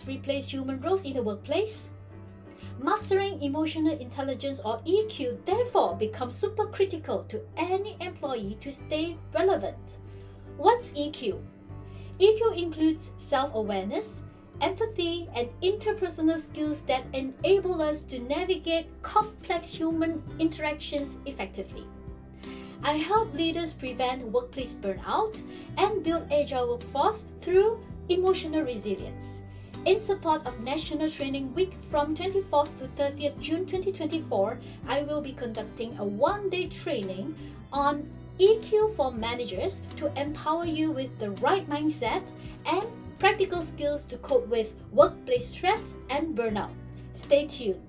replace human roles in the workplace? Mastering emotional intelligence or EQ therefore becomes super critical to any employee to stay relevant. What's EQ? EQ includes self-awareness, empathy, and interpersonal skills that enable us to navigate complex human interactions effectively. I help leaders prevent workplace burnout and build agile workforce through emotional resilience. In support of National Training Week from 24th to 30th June 2024, I will be conducting a one-day training on EQ for managers to empower you with the right mindset and practical skills to cope with workplace stress and burnout. Stay tuned.